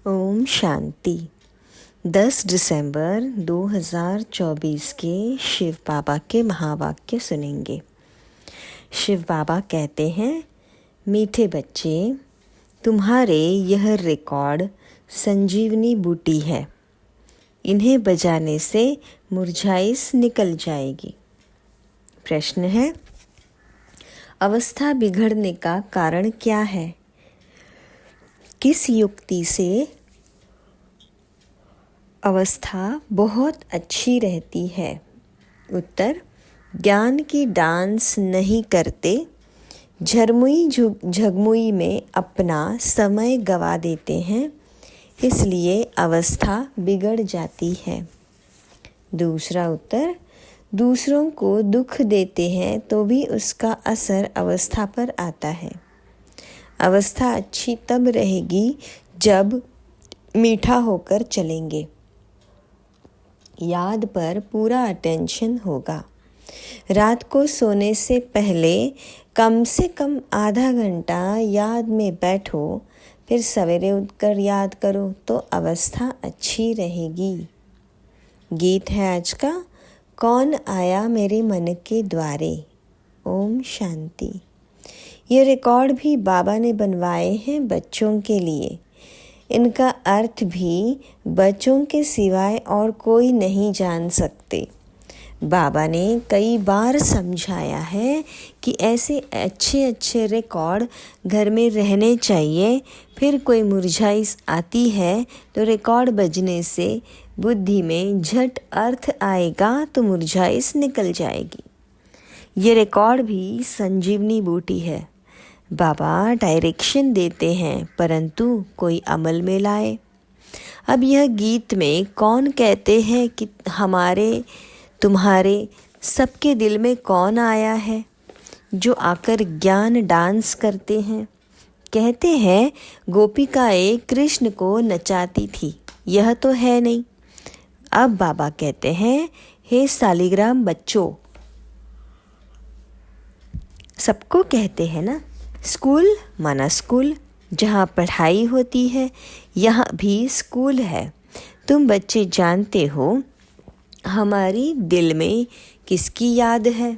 ओम शांति। 10 दिसंबर 2024 के शिव बाबा के महावाक्य सुनेंगे। शिव बाबा कहते हैं, मीठे बच्चे, तुम्हारे यह रिकॉर्ड संजीवनी बूटी है। इन्हें बजाने से मुरझाइश निकल जाएगी। प्रश्न है, अवस्था बिगड़ने का कारण क्या है? किस युक्ति से अवस्था बहुत अच्छी रहती है? उत्तर, ज्ञान की डांस नहीं करते, झरमुई झगमुई में अपना समय गवा देते हैं, इसलिए अवस्था बिगड़ जाती है। दूसरा उत्तर, दूसरों को दुख देते हैं तो भी उसका असर अवस्था पर आता है। अवस्था अच्छी तब रहेगी जब मीठा होकर चलेंगे, याद पर पूरा अटेंशन होगा। रात को सोने से पहले कम से कम आधा घंटा याद में बैठो, फिर सवेरे उठकर याद करो तो अवस्था अच्छी रहेगी। गीत है आज का, कौन आया मेरे मन के द्वारे। ओम शांति। ये रिकॉर्ड भी बाबा ने बनवाए हैं बच्चों के लिए। इनका अर्थ भी बच्चों के सिवाय और कोई नहीं जान सकते। बाबा ने कई बार समझाया है कि ऐसे अच्छे अच्छे रिकॉर्ड घर में रहने चाहिए। फिर कोई मुरझाइश आती है तो रिकॉर्ड बजने से बुद्धि में झट अर्थ आएगा तो मुरझाइश निकल जाएगी। ये रिकॉर्ड भी संजीवनी बूटी है। बाबा डायरेक्शन देते हैं परंतु कोई अमल में लाए। अब यह गीत में कौन कहते हैं कि तुम्हारे सबके दिल में कौन आया है जो आकर ज्ञान डांस करते हैं? कहते हैं गोपिकाएं कृष्ण को नचाती थी, यह तो है नहीं। अब बाबा कहते हैं, हे सालिग्राम बच्चों, सबको कहते हैं ना, स्कूल माना स्कूल, जहाँ पढ़ाई होती है यहाँ भी स्कूल है। तुम बच्चे जानते हो हमारी दिल में किसकी याद है?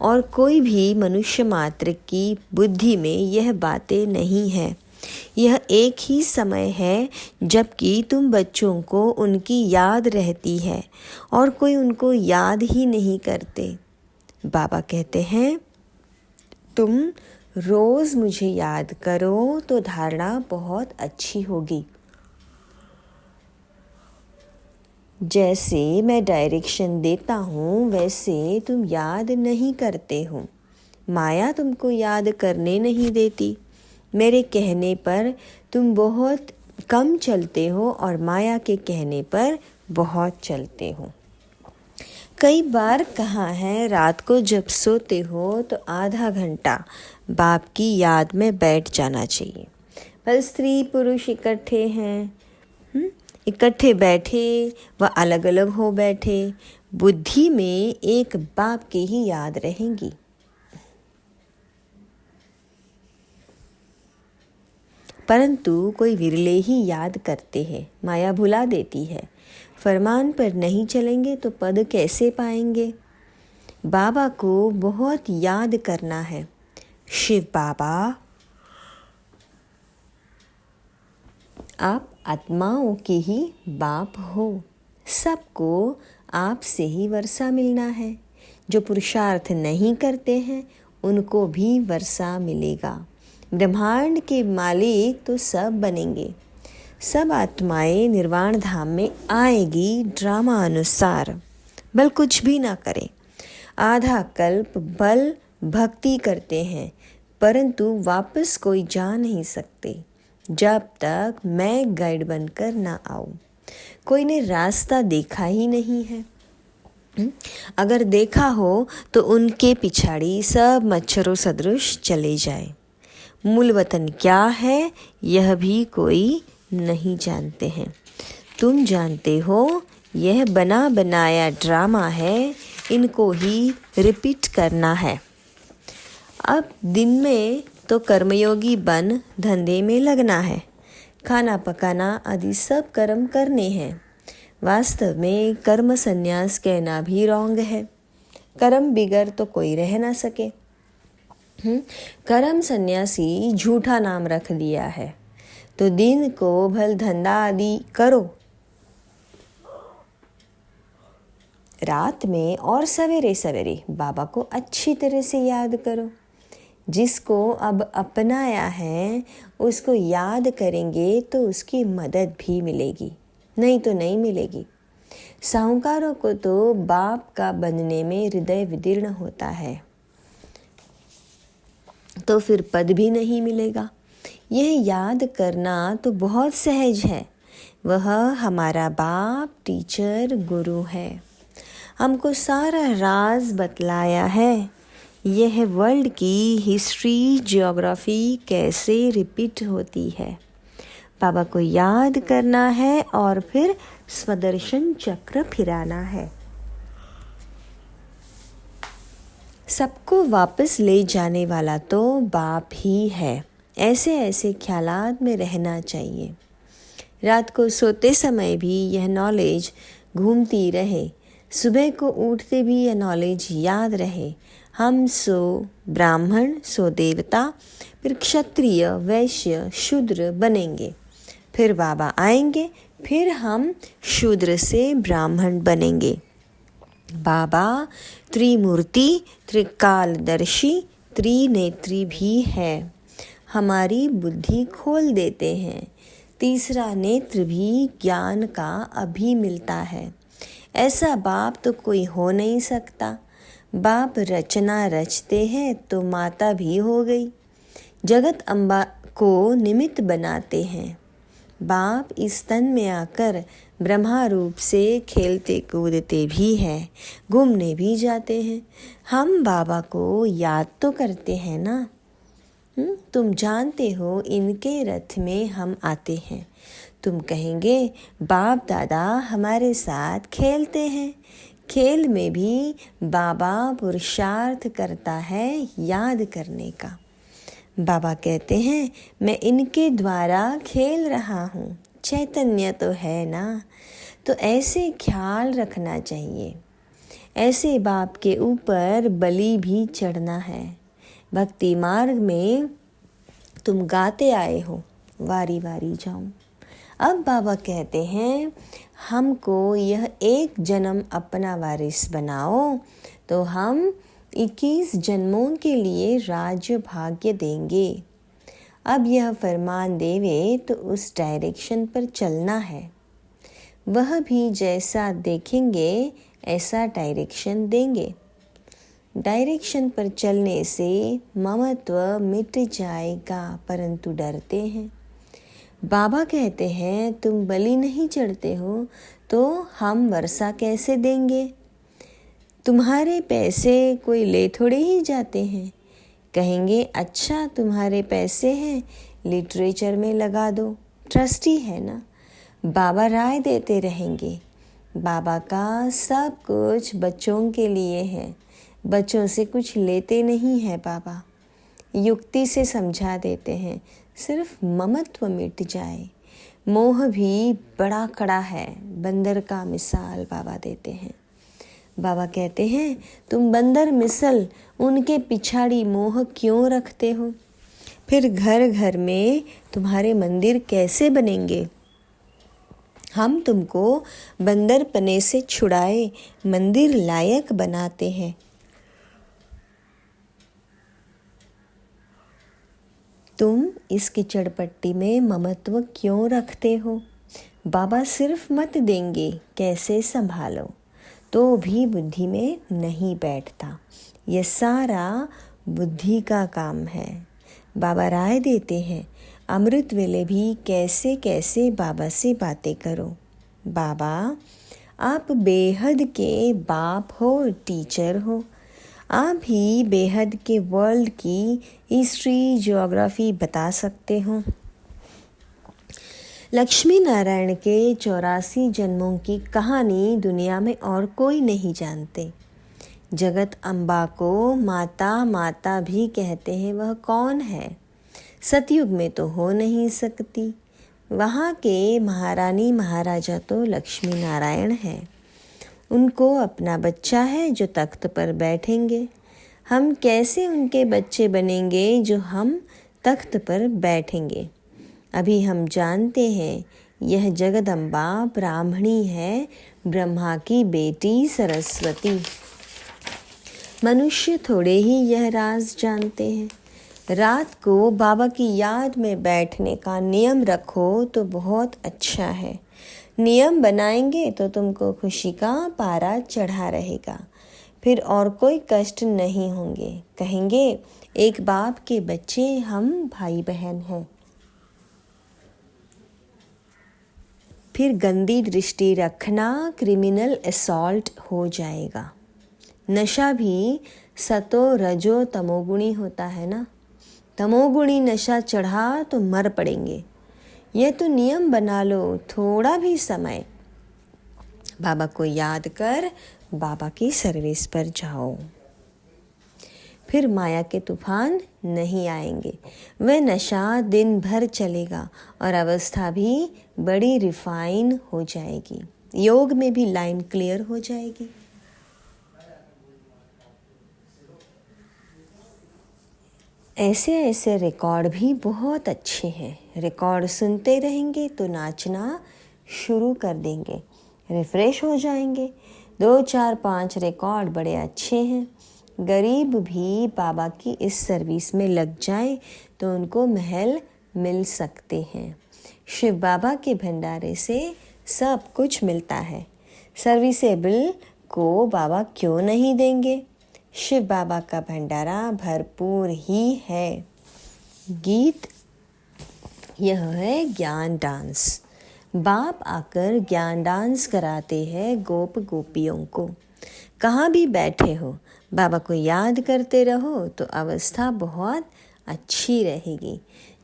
और कोई भी मनुष्य मात्र की बुद्धि में यह बातें नहीं है। यह एक ही समय है जबकि तुम बच्चों को उनकी याद रहती है और कोई उनको याद ही नहीं करते। बाबा कहते हैं, तुम रोज़ मुझे याद करो तो धारणा बहुत अच्छी होगी। जैसे मैं डायरेक्शन देता हूँ वैसे तुम याद नहीं करते हो। माया तुमको याद करने नहीं देती। मेरे कहने पर तुम बहुत कम चलते हो और माया के कहने पर बहुत चलते हो। कई बार कहा है, रात को जब सोते हो तो आधा घंटा बाप की याद में बैठ जाना चाहिए। पर स्त्री पुरुष इकट्ठे हैं, इकट्ठे बैठे व अलग अलग हो बैठे, बुद्धि में एक बाप की ही याद रहेंगी। परंतु कोई विरले ही याद करते हैं, माया भुला देती है। फरमान पर नहीं चलेंगे तो पद कैसे पाएंगे? बाबा को बहुत याद करना है। शिव बाबा, आप आत्माओं के ही बाप हो। सबको आपसे ही वर्षा मिलना है। जो पुरुषार्थ नहीं करते हैं उनको भी वर्षा मिलेगा। ब्रह्मांड के मालिक तो सब बनेंगे। सब आत्माएं निर्वाण धाम में आएगी ड्रामा अनुसार। बल कुछ भी ना करें। आधा कल्प बल भक्ति करते हैं परंतु वापस कोई जा नहीं सकते जब तक मैं गाइड बनकर ना आऊँ। कोई ने रास्ता देखा ही नहीं है। अगर देखा हो तो उनके पिछाड़ी सब मच्छरों सदृश चले जाए। मूल वतन क्या है यह भी कोई नहीं जानते हैं। तुम जानते हो यह बना बनाया ड्रामा है, इनको ही रिपीट करना है। अब दिन में तो कर्मयोगी बन धंधे में लगना है, खाना पकाना आदि सब कर्म करने हैं। वास्तव में कर्म संन्यास कहना भी रॉन्ग है। कर्म बिगर तो कोई रह ना सके। कर्म सन्यासी झूठा नाम रख दिया है। तो दिन को भल धंधा आदि करो, रात में और सवेरे सवेरे बाबा को अच्छी तरह से याद करो। जिसको अब अपनाया है उसको याद करेंगे तो उसकी मदद भी मिलेगी, नहीं तो नहीं मिलेगी। साहूकारों को तो बाप का बनने में हृदय विदीर्ण होता है, तो फिर पद भी नहीं मिलेगा। यह याद करना तो बहुत सहज है। वह हमारा बाप, टीचर, गुरु है। हमको सारा राज बतलाया है। यह वर्ल्ड की हिस्ट्री, ज्योग्राफी कैसे रिपीट होती है। बाबा को याद करना है और फिर स्वदर्शन चक्र फिराना है। सबको वापस ले जाने वाला तो बाप ही है। ऐसे ऐसे ख्यालात में रहना चाहिए। रात को सोते समय भी यह नॉलेज घूमती रहे, सुबह को उठते भी यह नॉलेज याद रहे। हम सो ब्राह्मण, सो देवता, फिर क्षत्रिय, वैश्य, शूद्र बनेंगे। फिर बाबा आएंगे, फिर हम शूद्र से ब्राह्मण बनेंगे। बाबा त्रिमूर्ति, त्रिकालदर्शी, त्रिनेत्री भी है। हमारी बुद्धि खोल देते हैं। तीसरा नेत्र भी ज्ञान का अभी मिलता है। ऐसा बाप तो कोई हो नहीं सकता। बाप रचना रचते हैं तो माता भी हो गई। जगत अम्बा को निमित्त बनाते हैं। बाप इस तन में आकर ब्रह्मा रूप से खेलते कूदते भी हैं, घूमने भी जाते हैं। हम बाबा को याद तो करते हैं ना। तुम जानते हो इनके रथ में हम आते हैं। तुम कहेंगे बाप दादा हमारे साथ खेलते हैं। खेल में भी बाबा पुरुषार्थ करता है याद करने का। बाबा कहते हैं मैं इनके द्वारा खेल रहा हूँ। चैतन्य तो है ना। तो ऐसे ख्याल रखना चाहिए। ऐसे बाप के ऊपर बलि भी चढ़ना है। भक्ति मार्ग में तुम गाते आए हो, वारी वारी जाऊं। अब बाबा कहते हैं हमको यह एक जन्म अपना वारिस बनाओ तो हम 21 जन्मों के लिए राज्य भाग्य देंगे। अब यह फरमान देवे तो उस डायरेक्शन पर चलना है। वह भी जैसा देखेंगे ऐसा डायरेक्शन देंगे। डायरेक्शन पर चलने से ममत्व मिट जाएगा, परंतु डरते हैं। बाबा कहते हैं तुम बलि नहीं चढ़ते हो तो हम वर्षा कैसे देंगे। तुम्हारे पैसे कोई ले थोड़े ही जाते हैं। कहेंगे अच्छा तुम्हारे पैसे हैं, लिटरेचर में लगा दो, ट्रस्टी है ना। बाबा राय देते रहेंगे। बाबा का सब कुछ बच्चों के लिए है। बच्चों से कुछ लेते नहीं है बाबा। युक्ति से समझा देते हैं, सिर्फ ममत्व मिट जाए। मोह भी बड़ा कड़ा है, बंदर का मिसाल बाबा देते हैं। बाबा कहते हैं तुम बंदर मिसल उनके पिछाड़ी मोह क्यों रखते हो। फिर घर घर में तुम्हारे मंदिर कैसे बनेंगे। हम तुमको बंदरपने से छुड़ाए मंदिर लायक बनाते हैं। तुम इस कीचड़ पट्टी में ममत्व क्यों रखते हो। बाबा सिर्फ मत देंगे, कैसे संभालो, तो भी बुद्धि में नहीं बैठता। यह सारा बुद्धि का काम है। बाबा राय देते हैं अमृत वेले भी कैसे कैसे बाबा से बातें करो। बाबा आप बेहद के बाप हो, टीचर हो। आप ही बेहद के वर्ल्ड की हिस्ट्री, ज्योग्राफी बता सकते हो। लक्ष्मी नारायण के 84 जन्मों की कहानी दुनिया में और कोई नहीं जानते। जगत अम्बा को माता माता भी कहते हैं। वह कौन है। सतयुग में तो हो नहीं सकती। वहाँ के महारानी महाराजा तो लक्ष्मी नारायण है। उनको अपना बच्चा है जो तख्त पर बैठेंगे। हम कैसे उनके बच्चे बनेंगे जो हम तख्त पर बैठेंगे? अभी हम जानते हैं यह जगदम्बा ब्राह्मणी है, ब्रह्मा की बेटी सरस्वती। मनुष्य थोड़े ही यह राज जानते हैं। रात को बाबा की याद में बैठने का नियम रखो तो बहुत अच्छा है। नियम बनाएंगे तो तुमको खुशी का पारा चढ़ा रहेगा, फिर और कोई कष्ट नहीं होंगे। कहेंगे एक बाप के बच्चे हम भाई बहन हैं। फिर गंदी दृष्टि रखना क्रिमिनल असॉल्ट हो जाएगा। नशा भी सतो रजो तमोगुणी होता है ना। तमोगुणी नशा चढ़ा तो मर पड़ेंगे। यह तो नियम बना लो, थोड़ा भी समय बाबा को याद कर बाबा की सर्विस पर जाओ। फिर माया के तूफान नहीं आएंगे। वह नशा दिन भर चलेगा और अवस्था भी बड़ी रिफाइन हो जाएगी। योग में भी लाइन क्लियर हो जाएगी। ऐसे ऐसे रिकॉर्ड भी बहुत अच्छे हैं। रिकॉर्ड सुनते रहेंगे तो नाचना शुरू कर देंगे, रिफ्रेश हो जाएंगे। 2, 4, 5 रिकॉर्ड बड़े अच्छे हैं। गरीब भी बाबा की इस सर्विस में लग जाए तो उनको महल मिल सकते हैं। शिव बाबा के भंडारे से सब कुछ मिलता है। सर्विसेबल को बाबा क्यों नहीं देंगे? शिव बाबा का भंडारा भरपूर ही है। गीत यह है ज्ञान डांस। बाप आकर ज्ञान डांस कराते हैं गोप गोपियों को। कहाँ भी बैठे हो बाबा को याद करते रहो तो अवस्था बहुत अच्छी रहेगी।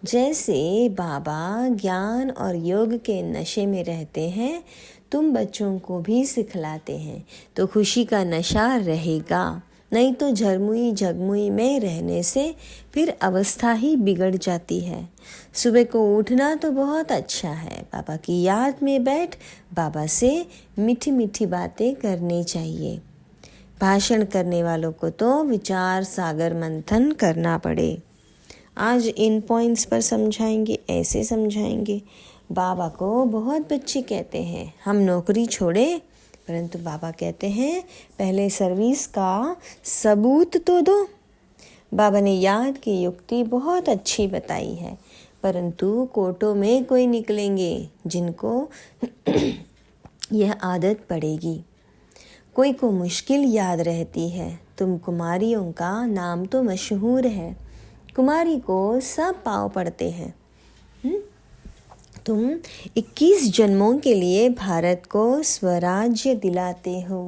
जैसे बाबा ज्ञान और योग के नशे में रहते हैं, तुम बच्चों को भी सिखलाते हैं तो खुशी का नशा रहेगा। नहीं तो झरमुई झगमुई में रहने से फिर अवस्था ही बिगड़ जाती है। सुबह को उठना तो बहुत अच्छा है। बाबा की याद में बैठ बाबा से मीठी मीठी बातें करनी चाहिए। भाषण करने वालों को तो विचार सागर मंथन करना पड़े। आज इन पॉइंट्स पर समझाएंगे, ऐसे समझाएंगे। बाबा को बहुत बच्चे कहते हैं हम नौकरी छोड़े, परंतु बाबा कहते हैं पहले सर्विस का सबूत तो दो। बाबा ने याद की युक्ति बहुत अच्छी बताई है, परंतु कोटों में कोई निकलेंगे जिनको यह आदत पड़ेगी। कोई को मुश्किल याद रहती है। तुम कुमारियों का नाम तो मशहूर है। कुमारी को सब पाँव पड़ते हैं। तुम 21 जन्मों के लिए भारत को स्वराज्य दिलाते हो।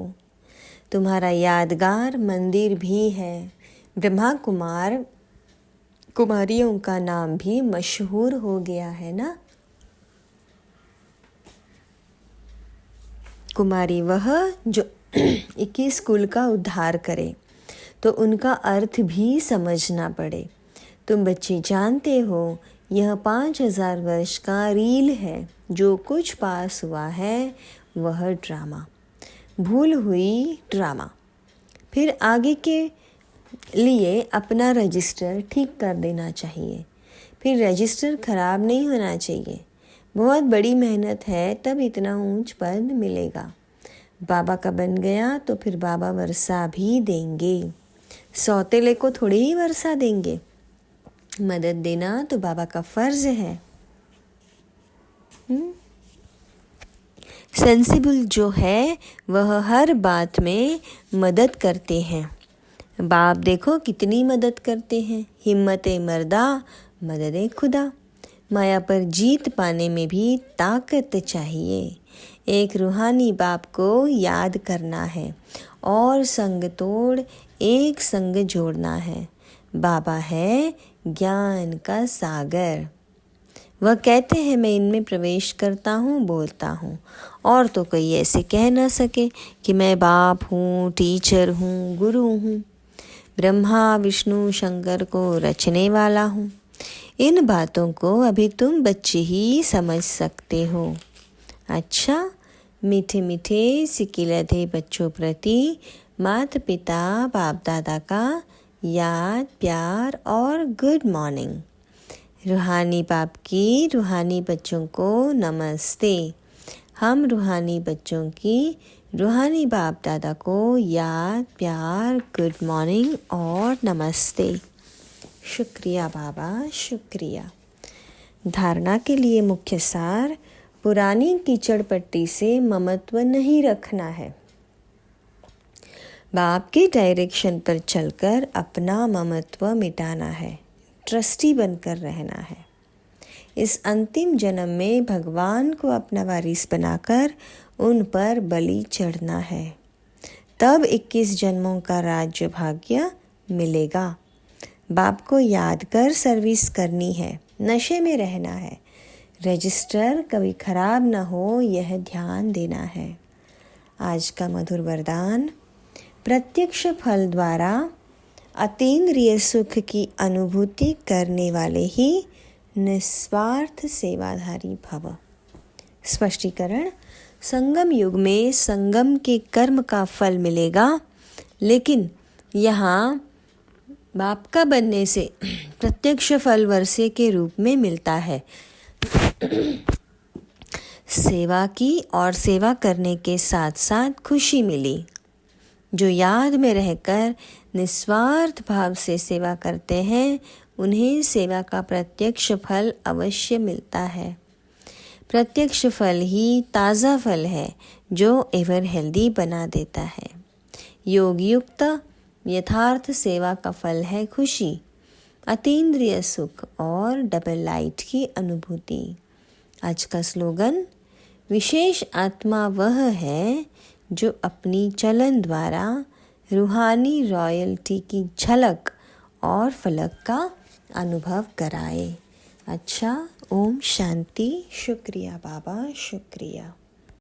तुम्हारा यादगार मंदिर भी है। ब्रह्मा कुमार कुमारियों का नाम भी मशहूर हो गया है ना। कुमारी वह जो 21 कुल का उद्धार करे, तो उनका अर्थ भी समझना पड़े। तुम बच्चे जानते हो यह 5000 वर्ष का रील है। जो कुछ पास हुआ है वह ड्रामा, भूल हुई ड्रामा। फिर आगे के लिए अपना रजिस्टर ठीक कर देना चाहिए। फिर रजिस्टर खराब नहीं होना चाहिए। बहुत बड़ी मेहनत है तब इतना ऊंच पद मिलेगा। बाबा का बन गया तो फिर बाबा वर्षा भी देंगे। सौतेले को थोड़ी ही वर्षा देंगे। मदद देना तो बाबा का फर्ज है। सेंसिबल जो है वह हर बात में मदद करते हैं। बाप देखो कितनी मदद करते हैं। हिम्मते मर्दा मददे खुदा। माया पर जीत पाने में भी ताकत चाहिए। एक रूहानी बाप को याद करना है और संग तोड़ एक संग जोड़ना है। बाबा है ज्ञान का सागर। वह कहते हैं मैं इनमें प्रवेश करता हूँ, बोलता हूँ, और तो कोई ऐसे कह ना सके कि मैं बाप हूँ, टीचर हूँ, गुरु हूँ। ब्रह्मा विष्णु शंकर को रचने वाला हूँ। इन बातों को अभी तुम बच्चे ही समझ सकते हो। अच्छा, मीठे मीठे सिकिलधे बच्चों प्रति माता पिता बाप दादा का याद, प्यार और गुड मॉर्निंग। रूहानी बाप की रूहानी बच्चों को नमस्ते। हम रूहानी बच्चों की रूहानी बाप दादा को याद, प्यार, गुड मॉर्निंग और नमस्ते। शुक्रिया बाबा, शुक्रिया। धारणा के लिए मुख्य सार: पुरानी कीचड़ पट्टी से ममत्व नहीं रखना है। बाप के डायरेक्शन पर चलकर अपना ममत्व मिटाना है, ट्रस्टी बनकर रहना है। इस अंतिम जन्म में भगवान को अपना वारिस बनाकर उन पर बलि चढ़ना है, तब 21 जन्मों का राज्य भाग्य मिलेगा। बाप को याद कर सर्विस करनी है, नशे में रहना है, रजिस्टर कभी खराब ना हो यह ध्यान देना है। आज का मधुर वरदान: प्रत्यक्ष फल द्वारा अतीन्द्रिय सुख की अनुभूति करने वाले ही निस्वार्थ सेवाधारी भव। स्पष्टीकरण: संगम युग में संगम के कर्म का फल मिलेगा, लेकिन यहाँ बाप का बनने से प्रत्यक्ष फल वर्षे के रूप में मिलता है। सेवा की और सेवा करने के साथ साथ खुशी मिली। जो याद में रहकर निस्वार्थ भाव से सेवा करते हैं, उन्हें सेवा का प्रत्यक्ष फल अवश्य मिलता है। प्रत्यक्ष फल ही ताज़ा फल है जो एवर हेल्दी बना देता है। योग युक्त यथार्थ सेवा का फल है खुशी, अतीन्द्रिय सुख और डबल लाइट की अनुभूति। आज का स्लोगन: विशेष आत्मा वह है जो अपनी चलन द्वारा रूहानी रॉयल्टी की झलक और फलक का अनुभव कराए। अच्छा, ओम शांति। शुक्रिया बाबा, शुक्रिया।